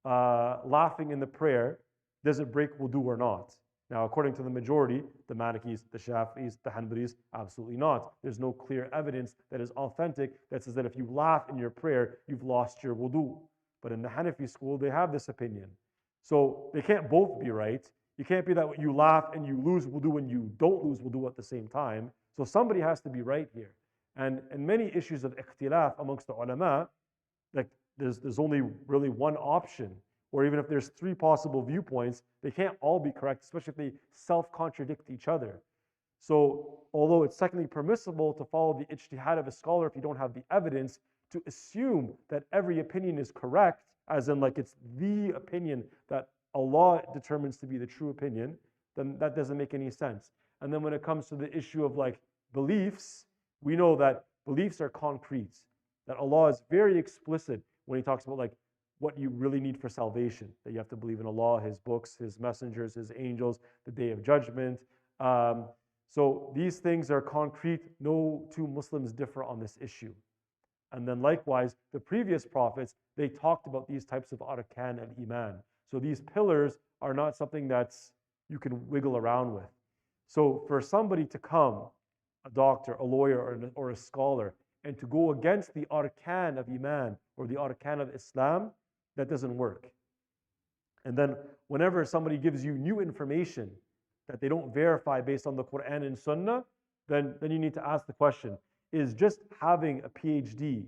laughing in the prayer, does it break wudu or not? Now, according to the majority, the Malikis, the Shafis, the Hanbalis, absolutely not. There's no clear evidence that is authentic that says that if you laugh in your prayer, you've lost your wudu. But in the Hanafi school, they have this opinion. So they can't both be right. You can't be that you laugh and you lose wudu and you don't lose wudu at the same time. So somebody has to be right here. And in many issues of ikhtilaf amongst the ulama, like there's only really one option. Or even if there's 3 possible viewpoints, they can't all be correct, especially if they self-contradict each other. So although it's technically permissible to follow the ijtihad of a scholar if you don't have the evidence, to assume that every opinion is correct, as in like it's the opinion that Allah determines to be the true opinion, then that doesn't make any sense. And then when it comes to the issue of like beliefs, we know that beliefs are concrete, that Allah is very explicit when He talks about like what you really need for salvation, that you have to believe in Allah, His books, His messengers, His angels, the day of judgment. So these things are concrete. No two Muslims differ on this issue. And then likewise, the previous prophets, they talked about these types of arkan al-iman. So these pillars are not something that's you can wiggle around with. So for somebody to come, a doctor, a lawyer, or a scholar, and to go against the arkan of iman or the arkan of Islam, that doesn't work. And then whenever somebody gives you new information that they don't verify based on the Quran and Sunnah, then you need to ask the question, is just having a PhD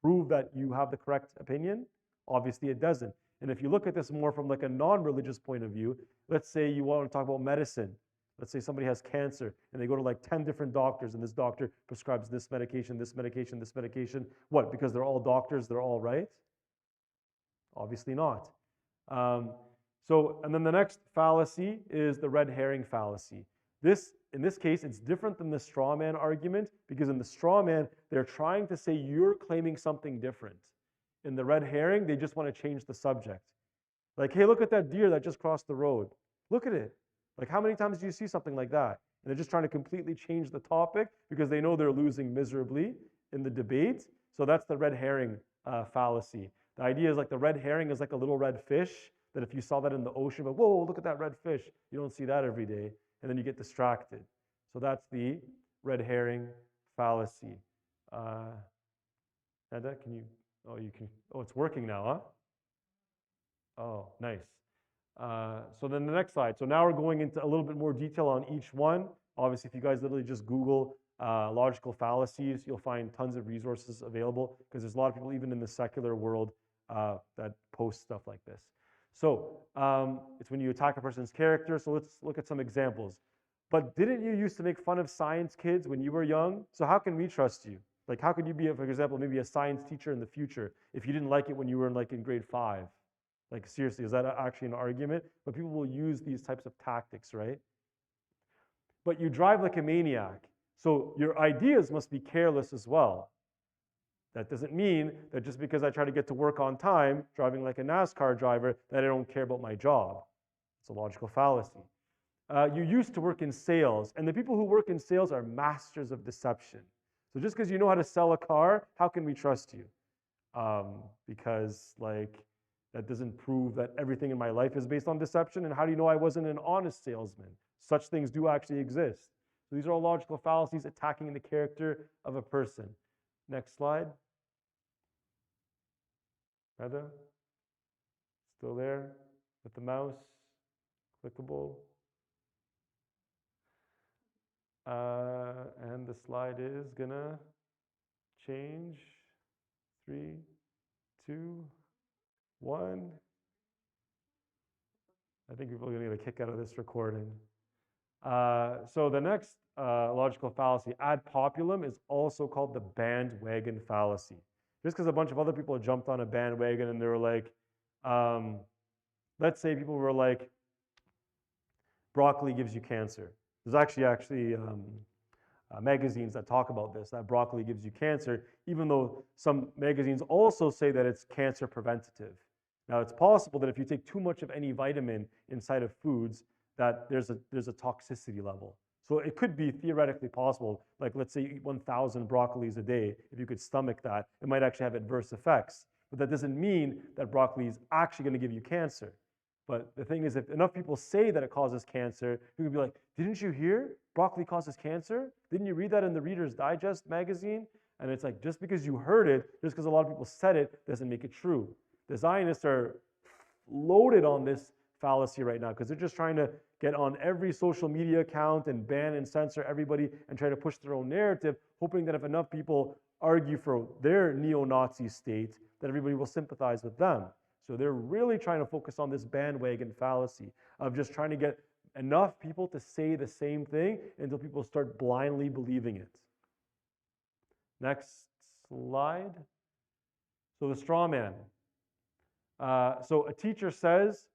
prove that you have the correct opinion? Obviously it doesn't. And if you look at this more from like a non-religious point of view, let's say you want to talk about medicine. Let's say somebody has cancer and they go to like 10 different doctors and this doctor prescribes this medication, this medication, this medication. What? Because they're all doctors, they're all right? Obviously not. And then the next fallacy is the red herring fallacy. In this case, it's different than the straw man argument because in the straw man, they're trying to say you're claiming something different. In the red herring, they just want to change the subject. Like, hey, look at that deer that just crossed the road. Look at it. Like, how many times do you see something like that? And they're just trying to completely change the topic because they know they're losing miserably in the debate. So that's the red herring fallacy. The idea is like the red herring is like a little red fish that if you saw that in the ocean, but whoa, look at that red fish. You don't see that every day. And then you get distracted. So that's the red herring fallacy. Nada, can you, it's working now, huh? Oh, nice. So then the next slide. So now we're going into a little bit more detail on each one. Obviously, if you guys literally just Google logical fallacies, you'll find tons of resources available because there's a lot of people even in the secular world that post stuff like this. So it's when you attack a person's character. So let's look at some examples. But didn't you used to make fun of science kids when you were young? So how can we trust you? Like how could you be, for example, maybe a science teacher in the future if you didn't like it when you were in grade 5? Like seriously, is that actually an argument? But people will use these types of tactics, right? But you drive like a maniac. So your ideas must be careless as well. That doesn't mean that just because I try to get to work on time, driving like a NASCAR driver, that I don't care about my job. It's a logical fallacy. You used to work in sales, and the people who work in sales are masters of deception. So just because you know how to sell a car, how can we trust you? Because like that doesn't prove that everything in my life is based on deception. And how do you know I wasn't an honest salesman? Such things do actually exist. So these are all logical fallacies attacking the character of a person. Next slide. Heather? Still there with the mouse? Clickable. And the slide is gonna change. 3, 2, 1. I think people are gonna get a kick out of this recording. So the next logical fallacy, ad populum, is also called the bandwagon fallacy. Just because a bunch of other people jumped on a bandwagon and they were like, let's say people were like, broccoli gives you cancer. There's actually magazines that talk about this, that broccoli gives you cancer, even though some magazines also say that it's cancer preventative. Now, it's possible that if you take too much of any vitamin inside of foods, that there's a toxicity level. So it could be theoretically possible, like let's say you eat 1,000 broccolis a day, if you could stomach that, it might actually have adverse effects. But that doesn't mean that broccoli is actually going to give you cancer. But the thing is, if enough people say that it causes cancer, you could be like, didn't you hear broccoli causes cancer? Didn't you read that in the Reader's Digest magazine? And it's like, just because you heard it, just because a lot of people said it, doesn't make it true. The Zionists are loaded on this fallacy right now because they're just trying to get on every social media account and ban and censor everybody and try to push their own narrative, hoping that if enough people argue for their neo-Nazi state, that everybody will sympathize with them. So they're really trying to focus on this bandwagon fallacy of just trying to get enough people to say the same thing until people start blindly believing it. Next slide. So the straw man. So a teacher says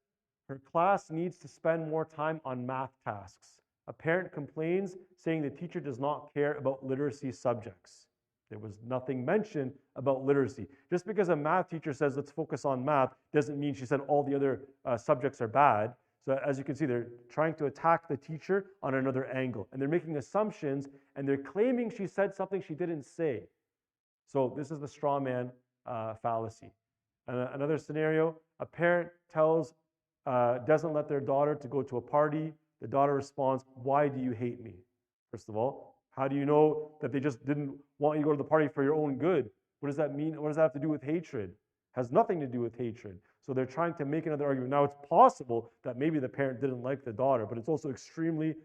her class needs to spend more time on math tasks. A parent complains, saying the teacher does not care about literacy subjects. There was nothing mentioned about literacy. Just because a math teacher says let's focus on math doesn't mean she said all the other subjects are bad. So as you can see, they're trying to attack the teacher on another angle. And they're making assumptions, and they're claiming she said something she didn't say. So this is the straw man fallacy. Another scenario, a parent doesn't let their daughter to go to a party. The daughter responds, "Why do you hate me?" First of all, how do you know that they just didn't want you to go to the party for your own good? What does that mean? What does that have to do with hatred? It has nothing to do with hatred. So they're trying to make another argument. Now, it's possible that maybe the parent didn't like the daughter, but it's also extremely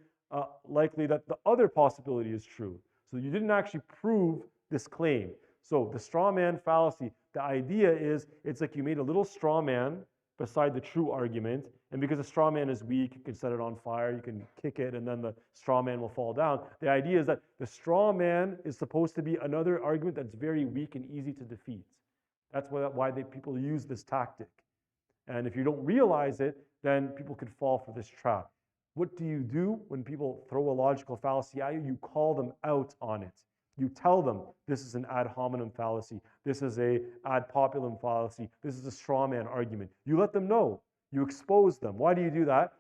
likely that the other possibility is true. So you didn't actually prove this claim. So the straw man fallacy, the idea is it's like you made a little straw man beside the true argument, and because the straw man is weak, you can set it on fire, you can kick it, and then the straw man will fall down. The idea is that the straw man is supposed to be another argument that's very weak and easy to defeat. That's why people use this tactic. And if you don't realize it, then people could fall for this trap. What do you do when people throw a logical fallacy at you? You call them out on it. You tell them this is an ad hominem fallacy, this is a ad populum fallacy, this is a straw man argument. You let them know. You expose them. Why do you do that?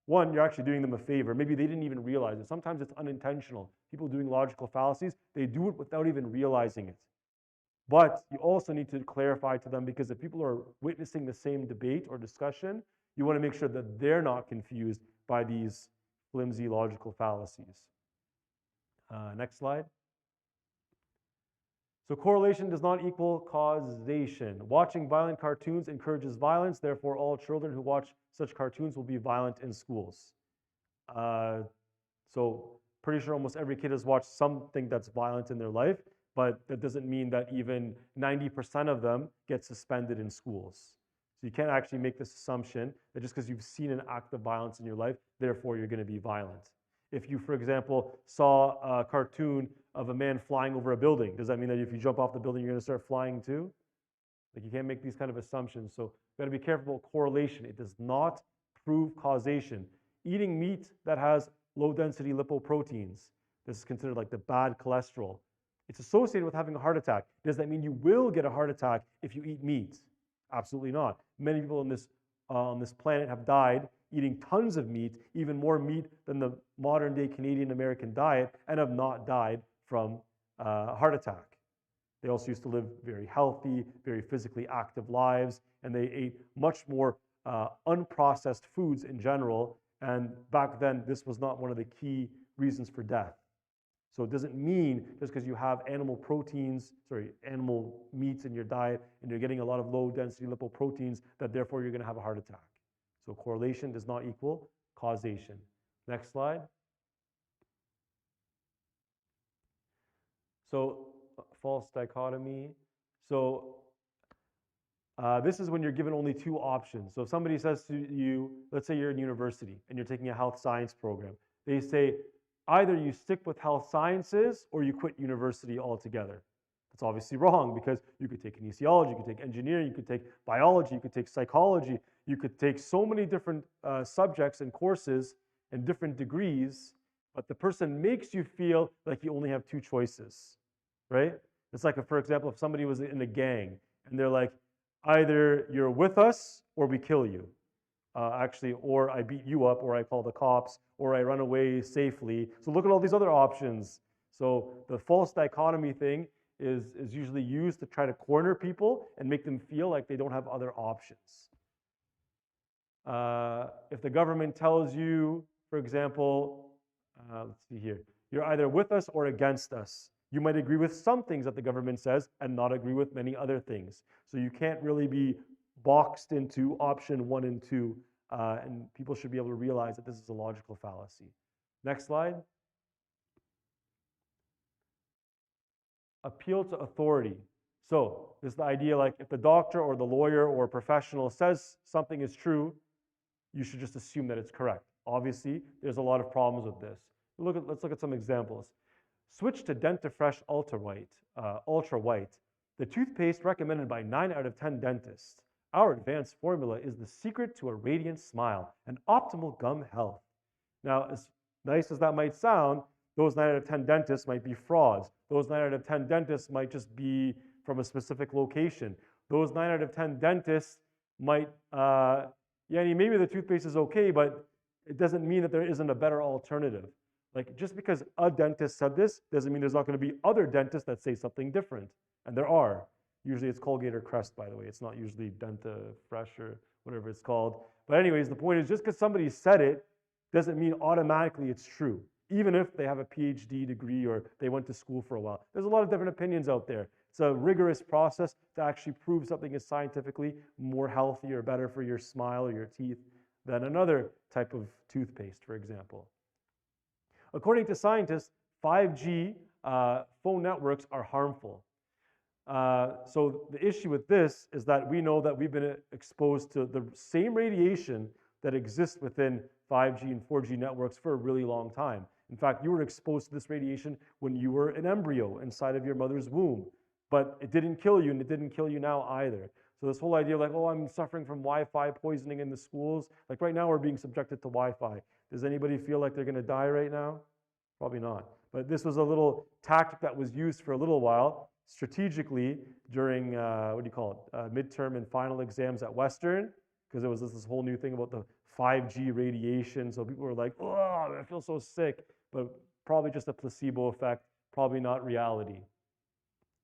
One, you're actually doing them a favor. Maybe they didn't even realize it. Sometimes it's unintentional. People doing logical fallacies, they do it without even realizing it. But you also need to clarify to them, because if people are witnessing the same debate or discussion, you want to make sure that they're not confused by these flimsy logical fallacies. Next slide. So correlation does not equal causation. Watching violent cartoons encourages violence. Therefore, all children who watch such cartoons will be violent in schools. So pretty sure almost every kid has watched something that's violent in their life, but that doesn't mean that even 90% of them get suspended in schools. So you can't actually make this assumption that just because you've seen an act of violence in your life, therefore you're going to be violent. If you, for example, saw a cartoon of a man flying over a building, does that mean that if you jump off the building, you're going to start flying too? Like, you can't make these kind of assumptions. So you've got to be careful about correlation. It does not prove causation. Eating meat that has low-density lipoproteins, this is considered like the bad cholesterol. It's associated with having a heart attack. Does that mean you will get a heart attack if you eat meat? Absolutely not. Many people on this planet have died eating tons of meat, even more meat than the modern-day Canadian-American diet, and have not died from a heart attack. They also used to live very healthy, very physically active lives, and they ate much more unprocessed foods in general, and back then this was not one of the key reasons for death. So it doesn't mean just because you have animal meats in your diet and you're getting a lot of low-density lipoproteins that therefore you're going to have a heart attack. So correlation does not equal causation. Next slide. So false dichotomy. So this is when you're given only two options. So if somebody says to you, let's say you're in university and you're taking a health science program, they say either you stick with health sciences or you quit university altogether. That's obviously wrong, because you could take kinesiology, you could take engineering, you could take biology, you could take psychology, you could take so many different subjects and courses and different degrees, but the person makes you feel like you only have two choices, right? It's like, for example, if somebody was in a gang and they're like, either you're with us or we kill you. Or I beat you up, or I call the cops, or I run away safely. So look at all these other options. So the false dichotomy thing is usually used to try to corner people and make them feel like they don't have other options. If the government tells you, for example, let's see here, you're either with us or against us. You might agree with some things that the government says and not agree with many other things. So you can't really be boxed into option 1 and 2, and people should be able to realize that this is a logical fallacy. Next slide. Appeal to authority. So this is the idea, like if the doctor or the lawyer or professional says something is true, you should just assume that it's correct. Obviously, there's a lot of problems with this. Let's look at some examples. Switch to Dentifresh Ultra White, the toothpaste recommended by 9 out of 10 dentists. Our advanced formula is the secret to a radiant smile and optimal gum health. Now, as nice as that might sound, those 9 out of 10 dentists might be frauds. Those 9 out of 10 dentists might just be from a specific location. Those 9 out of 10 dentists might, Yani maybe the toothpaste is okay, but it doesn't mean that there isn't a better alternative. Like just because a dentist said this doesn't mean there's not going to be other dentists that say something different. And there are. Usually it's Colgate or Crest, by the way. It's not usually Denta Fresh or whatever it's called. But anyways, the point is just because somebody said it doesn't mean automatically it's true, even if they have a PhD degree or they went to school for a while. There's a lot of different opinions out there. It's a rigorous process to actually prove something is scientifically more healthy or better for your smile or your teeth than another type of toothpaste, for example. According to scientists, 5G phone networks are harmful. So the issue with this is that we know that we've been exposed to the same radiation that exists within 5G and 4G networks for a really long time. In fact, you were exposed to this radiation when you were an embryo inside of your mother's womb, but it didn't kill you and it didn't kill you now either. So this whole idea of like, oh, I'm suffering from Wi-Fi poisoning in the schools. Like right now we're being subjected to Wi-Fi. Does anybody feel like they're gonna die right now? Probably not. But this was a little tactic that was used for a little while strategically during, midterm and final exams at Western, because there was this whole new thing about the 5G radiation. So people were like, oh, I feel so sick, but probably just a placebo effect, probably not reality.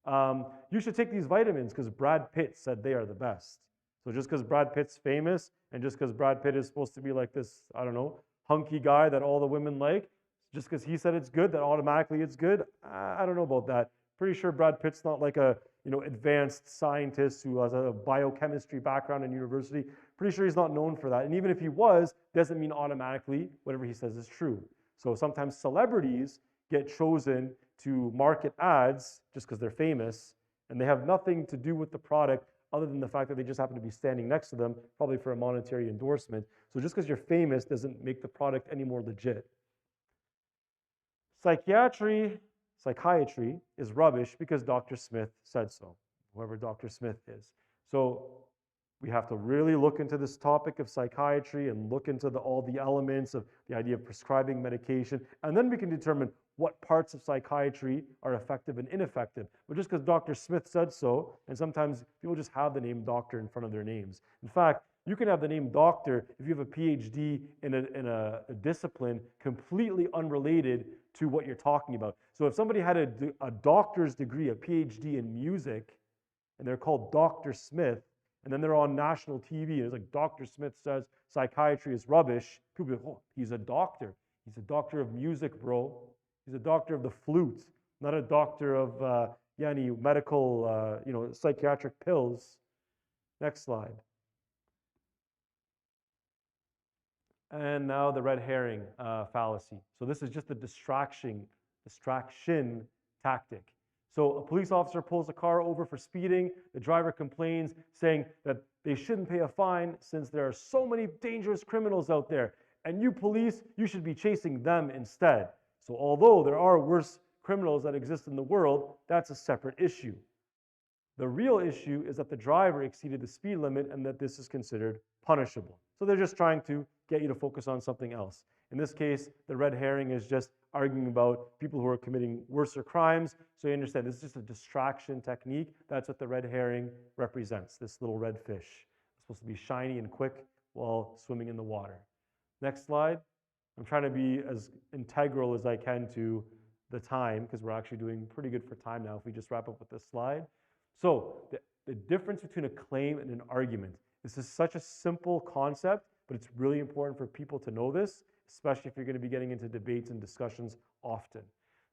You should take these vitamins because Brad Pitt said they are the best. So just because Brad Pitt's famous and just because Brad Pitt is supposed to be like this, I don't know, hunky guy that all the women like, just because he said it's good, that automatically it's good? I don't know about that. Pretty sure Brad Pitt's not like a advanced scientist who has a biochemistry background in university. Pretty sure he's not known for that. And even if he was, doesn't mean automatically whatever he says is true. So sometimes celebrities get chosen to market ads just because they're famous, and they have nothing to do with the product other than the fact that they just happen to be standing next to them, probably for a monetary endorsement. So just because you're famous doesn't make the product any more legit. Psychiatry is rubbish because Dr. Smith said so, whoever Dr. Smith is. So we have to really look into this topic of psychiatry and look into all the elements of the idea of prescribing medication, and then we can determine what parts of psychiatry are effective and ineffective. But just because Dr. Smith said so, and sometimes people just have the name doctor in front of their names. In fact, you can have the name doctor if you have a PhD in a discipline completely unrelated to what you're talking about. So if somebody had a doctor's degree, a PhD in music, and they're called Dr. Smith, and then they're on national TV, and it's like, Dr. Smith says psychiatry is rubbish, people be like, oh, he's a doctor. He's a doctor of music, bro. He's a doctor of the flute, not a doctor of medical, psychiatric pills. Next slide. And now the red herring fallacy. So this is just a distraction tactic. So a police officer pulls a car over for speeding. The driver complains, saying that they shouldn't pay a fine since there are so many dangerous criminals out there. And you police, you should be chasing them instead. So although there are worse criminals that exist in the world, that's a separate issue. The real issue is that the driver exceeded the speed limit and that this is considered punishable. So they're just trying to get you to focus on something else. In this case, the red herring is just arguing about people who are committing worser crimes. So you understand, this is just a distraction technique. That's what the red herring represents, this little red fish. It's supposed to be shiny and quick while swimming in the water. Next slide. I'm trying to be as integral as I can to the time because we're actually doing pretty good for time now if we just wrap up with this slide. So the difference between a claim and an argument. This is such a simple concept, but it's really important for people to know this, especially if you're going to be getting into debates and discussions often.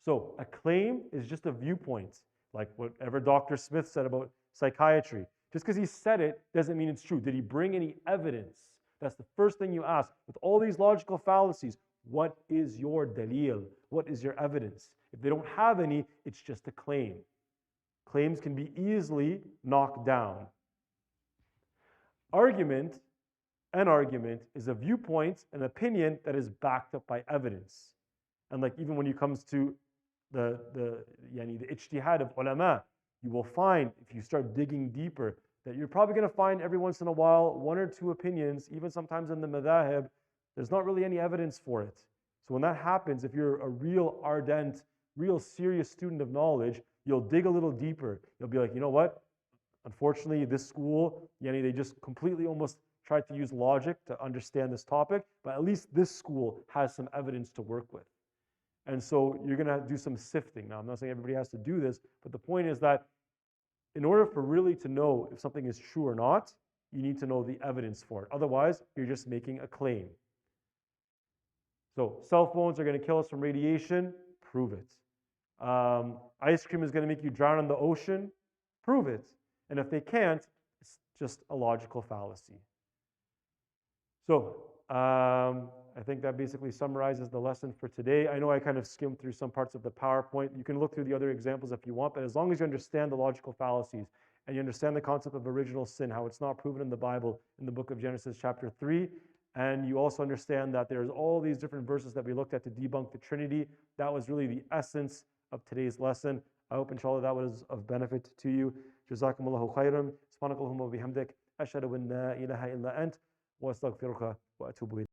So a claim is just a viewpoint, like whatever Dr. Smith said about psychiatry. Just because he said it doesn't mean it's true. Did he bring any evidence? That's the first thing you ask. With all these logical fallacies, what is your dalil? What is your evidence? If they don't have any, it's just a claim. Claims can be easily knocked down. An argument is a viewpoint, an opinion that is backed up by evidence. And like even when it comes to the ijtihad of ulama, you will find, if you start digging deeper, that you're probably going to find every once in a while one or two opinions, even sometimes in the madhahib, there's not really any evidence for it. So when that happens, if you're a real ardent, real serious student of knowledge, you'll dig a little deeper. You'll be like, you know what? Unfortunately, this school, they just completely almost tried to use logic to understand this topic, but at least this school has some evidence to work with. And so you're going to do some sifting. Now, I'm not saying everybody has to do this, but the point is that in order for really to know if something is true or not, you need to know the evidence for it. Otherwise, you're just making a claim. So cell phones are going to kill us from radiation. Prove it. Ice cream is going to make you drown in the ocean. Prove it. And if they can't, it's just a logical fallacy. So I think that basically summarizes the lesson for today. I know I kind of skimmed through some parts of the PowerPoint. You can look through the other examples if you want, but as long as you understand the logical fallacies and you understand the concept of original sin, how it's not proven in the Bible in the book of Genesis chapter 3, and you also understand that there's all these different verses that we looked at to debunk the Trinity, that was really the essence of today's lesson. I hope, inshallah, that was of benefit to you. Jazakumullahu khairan. Subhanakallahumma wa bihamdik. Ashhadu an la ilaha illa ant. Wa astaghfiruka wa atubu ilayk.